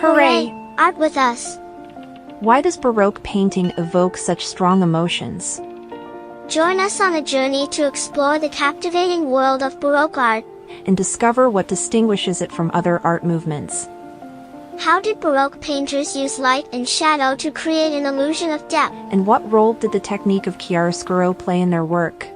Hooray! Art with us! Why does Baroque painting evoke such strong emotions? Join us on a journey to explore the captivating world of Baroque art and discover what distinguishes it from other art movements. How did Baroque painters use light and shadow to create an illusion of depth? And what role did the technique of chiaroscuro play in their work?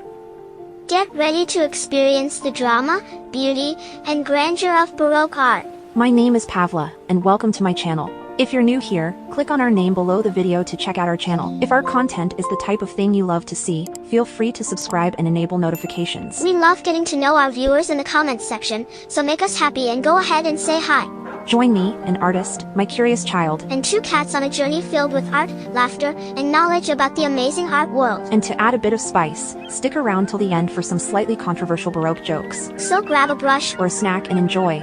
Get ready to experience the drama, beauty, and grandeur of Baroque art. My name is Pavla, and welcome to my channel. If you're new here, click on our name below the video to check out our channel. If our content is the type of thing you love to see, feel free to subscribe and enable notifications. We love getting to know our viewers in the comments section, so make us happy and go ahead and say hi. Join me, an artist, my curious child, and two cats on a journey filled with art, laughter, and knowledge about the amazing art world. And to add a bit of spice, stick around till the end for some slightly controversial Baroque jokes. So grab a brush or a snack and enjoy.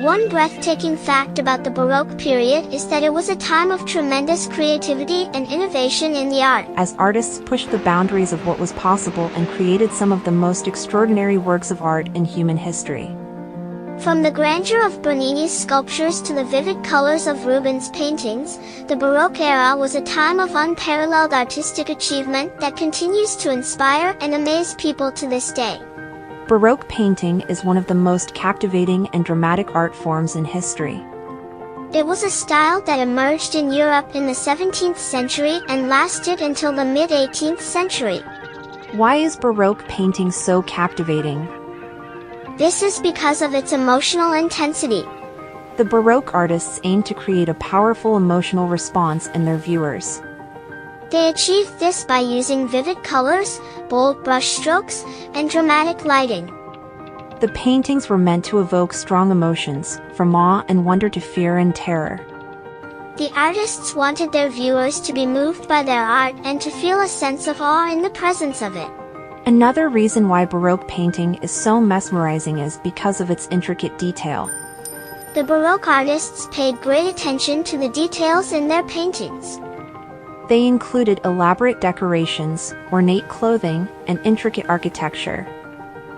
One breathtaking fact about the Baroque period is that it was a time of tremendous creativity and innovation in the art. As artists pushed the boundaries of what was possible and created some of the most extraordinary works of art in human history. From the grandeur of Bernini's sculptures to the vivid colors of Rubens' paintings, the Baroque era was a time of unparalleled artistic achievement that continues to inspire and amaze people to this day. Baroque painting is one of the most captivating and dramatic art forms in history. It was a style that emerged in Europe in the 17th century and lasted until the mid-18th century. Why is Baroque painting so captivating? This is because of its emotional intensity. The Baroque artists aimed to create a powerful emotional response in their viewers. They achieved this by using vivid colors, bold brushstrokes, and dramatic lighting. The paintings were meant to evoke strong emotions, from awe and wonder to fear and terror. The artists wanted their viewers to be moved by their art and to feel a sense of awe in the presence of it. Another reason why Baroque painting is so mesmerizing is because of its intricate detail. The Baroque artists paid great attention to the details in their paintings. They included elaborate decorations, ornate clothing, and intricate architecture.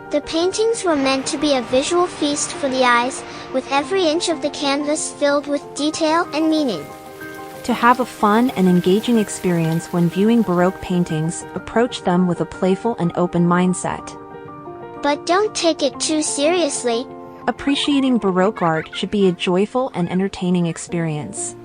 The paintings were meant to be a visual feast for the eyes, with every inch of the canvas filled with detail and meaning. To have a fun and engaging experience when viewing Baroque paintings, approach them with a playful and open mindset. But don't take it too seriously. Appreciating Baroque art should be a joyful and entertaining experience.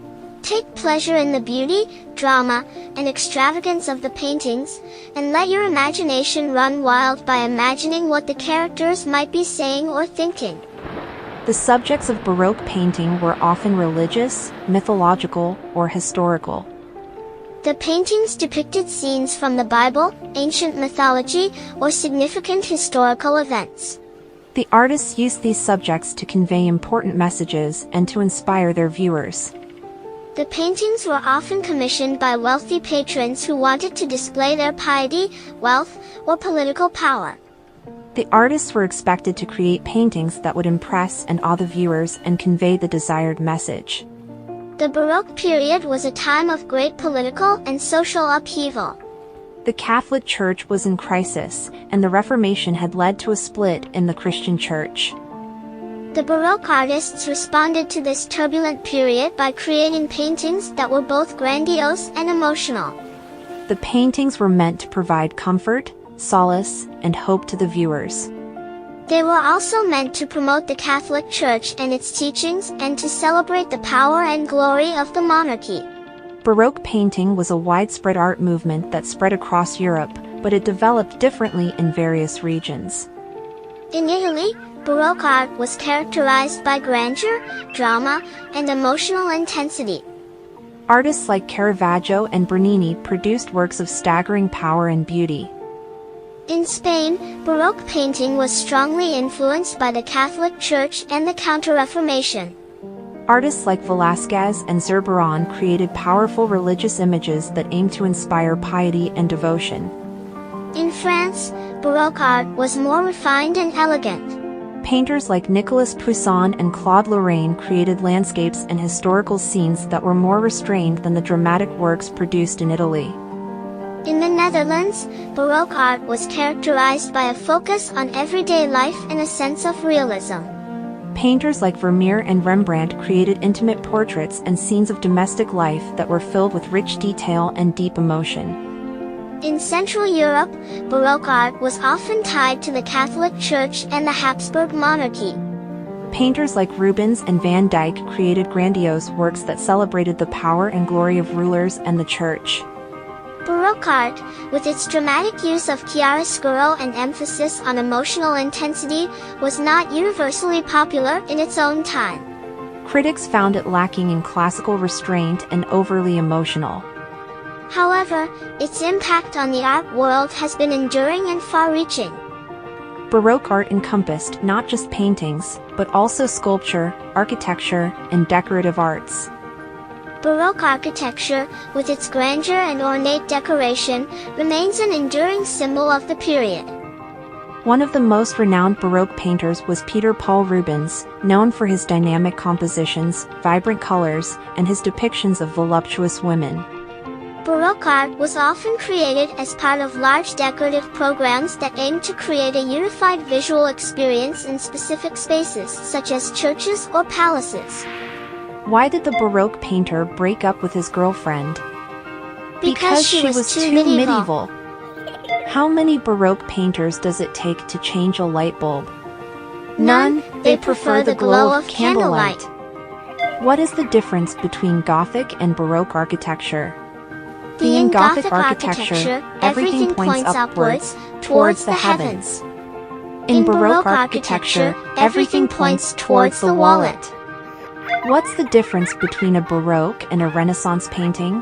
Take pleasure in the beauty, drama, and extravagance of the paintings, and let your imagination run wild by imagining what the characters might be saying or thinking. The subjects of Baroque painting were often religious, mythological, or historical. The paintings depicted scenes from the Bible, ancient mythology, or significant historical events. The artists used these subjects to convey important messages and to inspire their viewers. The paintings were often commissioned by wealthy patrons who wanted to display their piety, wealth, or political power. The artists were expected to create paintings that would impress and awe the viewers and convey the desired message. The Baroque period was a time of great political and social upheaval. The Catholic Church was in crisis, and the Reformation had led to a split in the Christian Church. The Baroque artists responded to this turbulent period by creating paintings that were both grandiose and emotional. The paintings were meant to provide comfort, solace, and hope to the viewers. They were also meant to promote the Catholic Church and its teachings and to celebrate the power and glory of the monarchy. Baroque painting was a widespread art movement that spread across Europe, but it developed differently in various regions. In Italy, Baroque art was characterized by grandeur, drama, and emotional intensity. Artists like Caravaggio and Bernini produced works of staggering power and beauty. In Spain, Baroque painting was strongly influenced by the Catholic Church and the Counter-Reformation. Artists like Velázquez and Zurbarán created powerful religious images that aimed to inspire piety and devotion. In France, Baroque art was more refined and elegant. Painters like Nicolas Poussin and Claude Lorraine created landscapes and historical scenes that were more restrained than the dramatic works produced in Italy. In the Netherlands, Baroque art was characterized by a focus on everyday life and a sense of realism. Painters like Vermeer and Rembrandt created intimate portraits and scenes of domestic life that were filled with rich detail and deep emotion. In Central Europe, Baroque art was often tied to the Catholic Church and the Habsburg monarchy. Painters like Rubens and Van Dyck created grandiose works that celebrated the power and glory of rulers and the church. Baroque art, with its dramatic use of chiaroscuro and emphasis on emotional intensity, was not universally popular in its own time. Critics found it lacking in classical restraint and overly emotional. However, its impact on the art world has been enduring and far-reaching. Baroque art encompassed not just paintings, but also sculpture, architecture, and decorative arts. Baroque architecture, with its grandeur and ornate decoration, remains an enduring symbol of the period. One of the most renowned Baroque painters was Peter Paul Rubens, known for his dynamic compositions, vibrant colors, and his depictions of voluptuous women. Baroque art was often created as part of large decorative programs that aimed to create a unified visual experience in specific spaces, such as churches or palaces. Why did the Baroque painter break up with his girlfriend? Because she was too medieval. How many Baroque painters does it take to change a light bulb? None, they prefer the glow of candlelight. What is the difference between Gothic and Baroque architecture? In Gothic architecture, everything points upwards, towards the heavens. In Baroque architecture, everything points towards the wallet. What's the difference between a Baroque and a Renaissance painting?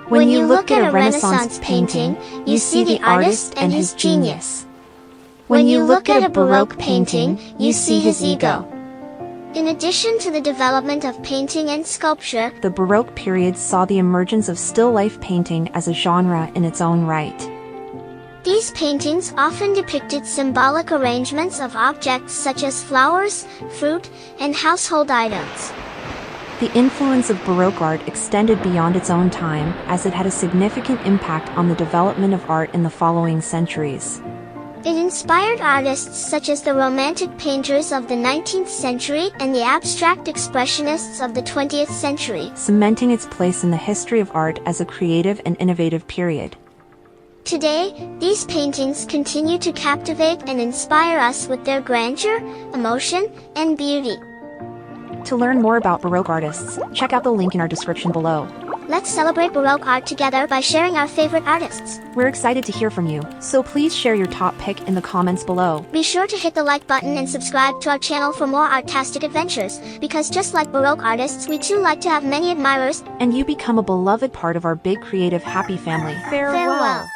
When you look at a Renaissance painting, you see the artist and his genius. When you look at a Baroque painting, you see his ego. In addition to the development of painting and sculpture, the Baroque period saw the emergence of still life painting as a genre in its own right. These paintings often depicted symbolic arrangements of objects such as flowers, fruit, and household items. The influence of Baroque art extended beyond its own time, as it had a significant impact on the development of art in the following centuries. It inspired artists such as the Romantic painters of the 19th century and the Abstract Expressionists of the 20th century, cementing its place in the history of art as a creative and innovative period. Today, these paintings continue to captivate and inspire us with their grandeur, emotion, and beauty. To learn more about Baroque artists, check out the link in our description below. Let's celebrate Baroque art together by sharing our favorite artists. We're excited to hear from you, so please share your top pick in the comments below. Be sure to hit the like button and subscribe to our channel for more art-tastic adventures, because just like Baroque artists, we too like to have many admirers, and you become a beloved part of our big creative happy family. Farewell.